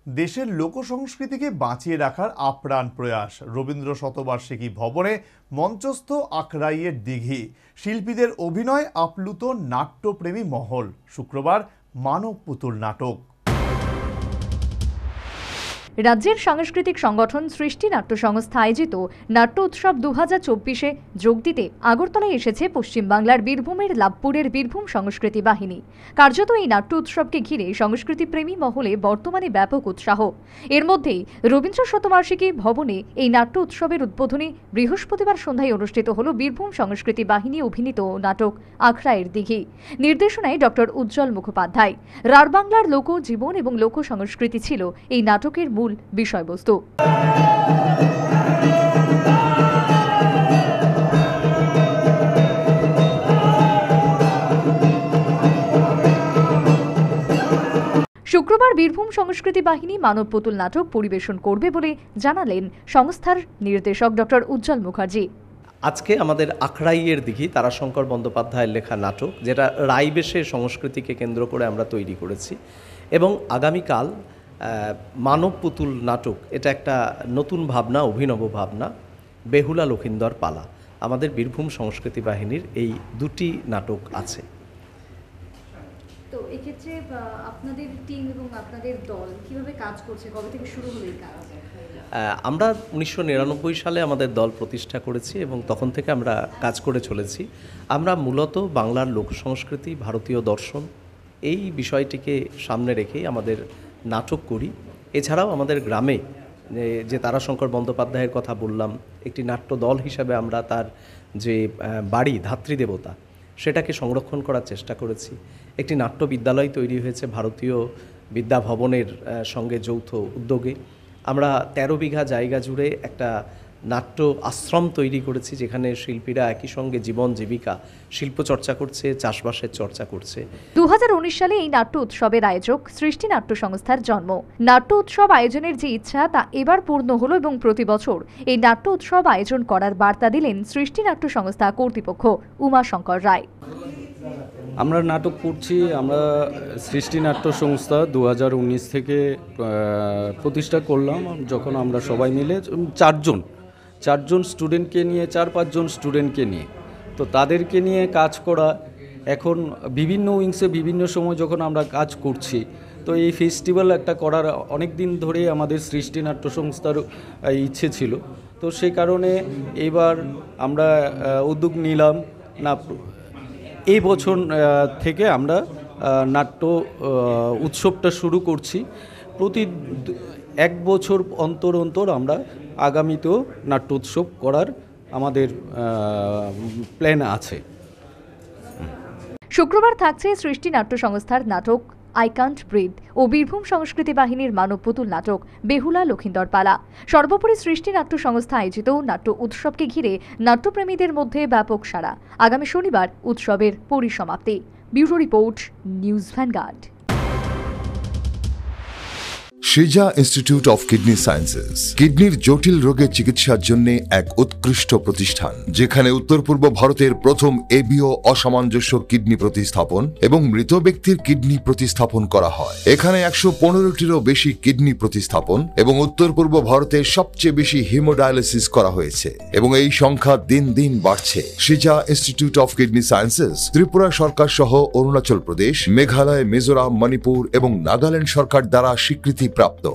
দেশের লোকসংস্কৃতিকে বাঁচিয়ে রাখার আপ্রাণ প্রয়াস। রবীন্দ্র শতবার্ষিকী ভবনে মঞ্চস্থ আখড়াইয়ের দিঘি, শিল্পীদের অভিনয় আপ্লুত নাট্যপ্রেমী মহল। শুক্রবার মানব পুতুল নাটক। রাজ্যের সাংস্কৃতিক সংগঠন সৃষ্টি নাট্য সংস্থা আয়োজিত নাট্য উৎসব 2024-এ যোগ দিতে আগরতলায় এসেছে পশ্চিমবাংলার বীরভূমের লাভপুরের বীরভূম সংস্কৃতি বাহিনী। কার্যত এই নাট্য উৎসবকে ঘিরে সংস্কৃতিপ্রেমী মহলে বর্তমানে ব্যাপক উৎসাহ। এর মধ্যেই রবীন্দ্র শতবার্ষিকী ভবনে এই নাট্য উৎসবের উদ্বোধনী বৃহস্পতিবার সন্ধ্যায় অনুষ্ঠিত হল বীরভূম সংস্কৃতি বাহিনী অভিনীত নাটক আখড়াইয়ের দিঘি। নির্দেশনায় ডক্টর উজ্জ্বল মুখোপাধ্যায়। রাঢ় লোক জীবন এবং লোক সংস্কৃতি ছিল এই নাটকের মূল বিষয়বস্তু। শুক্রবার বীরভূম সংস্কৃতি বাহিনী মানব পুতুল নাটক পরিবেশন করবে বলে জানালেন সংস্থার নির্দেশক ডক্টর উজ্জ্বল মুখার্জি। আজকে আমাদের আখড়াইয়ের দিঘি তারাশঙ্কর বন্দ্যোপাধ্যায়ের লেখা নাটক, যেটা রাইবেশের সংস্কৃতিকে কেন্দ্র করে আমরা তৈরি করেছি, এবং আগামীকাল মানব পুতুল নাটক, এটা একটা নতুন ভাবনা, অভিনব ভাবনা, বেহুলা লখিন্দর পালা। আমাদের বীরভূম সংস্কৃতি বাহিনীর এই দুটি নাটক আছে। তো এক্ষেত্রে আপনাদের টিম এবং আপনাদের দল কিভাবে কাজ করছে, কবে থেকে শুরু হলো এই কাজ? আমরা 1999 সালে আমাদের দল প্রতিষ্ঠা করেছি এবং তখন থেকে আমরা কাজ করে চলেছি। আমরা মূলত বাংলার লোক সংস্কৃতি, ভারতীয় দর্শন, এই বিষয়টিকে সামনে রেখেই আমাদের নাটক করি। এছাড়াও আমাদের গ্রামে যে তারাশঙ্কর বন্দ্যোপাধ্যায়ের কথা বললাম, একটি নাট্য দল হিসাবে আমরা তার যে বাড়ি, ধাত্রীদেবতা, সেটাকে সংরক্ষণ করার চেষ্টা করেছি। একটি নাট্য বিদ্যালয় তৈরি হয়েছে ভারতীয় বিদ্যা ভবনের সঙ্গে যৌথ উদ্যোগে। আমরা 13 বিঘা জায়গা জুড়ে একটা নাট্য আশ্রম তৈরি করেছি, যেখানে শিল্পীরা একই সঙ্গে জীবন জীবিকা, শিল্প চর্চা করছে, চাষবাসের চর্চা করছে। 2019 সালে এই নাট্য উৎসবের আয়োজক সৃষ্টি নাট্য সংস্থার জন্ম। নাট্য উৎসব আয়োজনের যে ইচ্ছা তা এবার পূর্ণ হলো এবং প্রতি বছর এই নাট্য উৎসব আয়োজন করার বার্তা দিলেন সৃষ্টি নাট্য সংস্থা কর্তৃপক্ষ উমাশঙ্কর রায়। আমরা নাটক করছি, আমরা সৃষ্টি নাট্য সংস্থা 2019 থেকে প্রতিষ্ঠা করলাম, যখন আমরা সবাই মিলে চারজন স্টুডেন্টকে নিয়ে, 4-5 জন স্টুডেন্টকে নিয়ে, তো তাদেরকে নিয়ে কাজ করা। এখন বিভিন্ন উইংসে বিভিন্ন সময় যখন আমরা কাজ করছি, তো এই ফেস্টিভ্যাল একটা করার অনেক দিন ধরে আমাদের সৃষ্টি নাট্য সংস্থার ইচ্ছে ছিল। তো সেই কারণে এবার আমরা উদ্যোগ নিলাম না, এই বছর থেকে আমরা নাট্য উৎসবটা শুরু করছি। প্রতি 1 বছর অন্তর অন্তর আমরা আগামীতেও নাট্য উৎসব করার আমাদের প্ল্যান আছে। শুক্রবার থাকছে সৃষ্টি নাট্য সংস্থার নাটক আই কান্ট ব্রিথ ও বীরভূম সংস্কৃতি বাহিনীর মানব পুতুল নাটক বেহুলা লখিন্দর পালা। সর্বোপরি সৃষ্টি নাট্য সংস্থা আয়োজিত নাট্য উৎসবকে ঘিরে নাট্যপ্রেমীদের মধ্যে ব্যাপক সাড়া। আগামী শনিবার উৎসবের পরিসমাপ্তি। Bureau report, News Vanguard. Shija Institute of Kidney Sciences কিডনির জটিল রোগের চিকিৎসার জন্য এক উৎকৃষ্ট প্রতিষ্ঠান, যেখানে উত্তর পূর্ব ভারতের প্রথম এবিও অসামঞ্জস্য কিডনি প্রতিস্থাপন এবং মৃত ব্যক্তির কিডনি প্রতিস্থাপন করা হয়। এখানে 115টিরও বেশি কিডনি প্রতিস্থাপন এবং উত্তর পূর্ব ভারতে সবচেয়ে বেশি হিমোডায়ালিসিস করা হয়েছে এবং এই সংখ্যা দিন দিন বাড়ছে। Shija Institute of Kidney Sciences Tripura সরকার সহ অরুণাচল প্রদেশ, মেঘালয়, মিজোরাম, মণিপুর এবং নাগাল্যান্ড সরকার দ্বারা স্বীকৃতি প্রাপ্ত।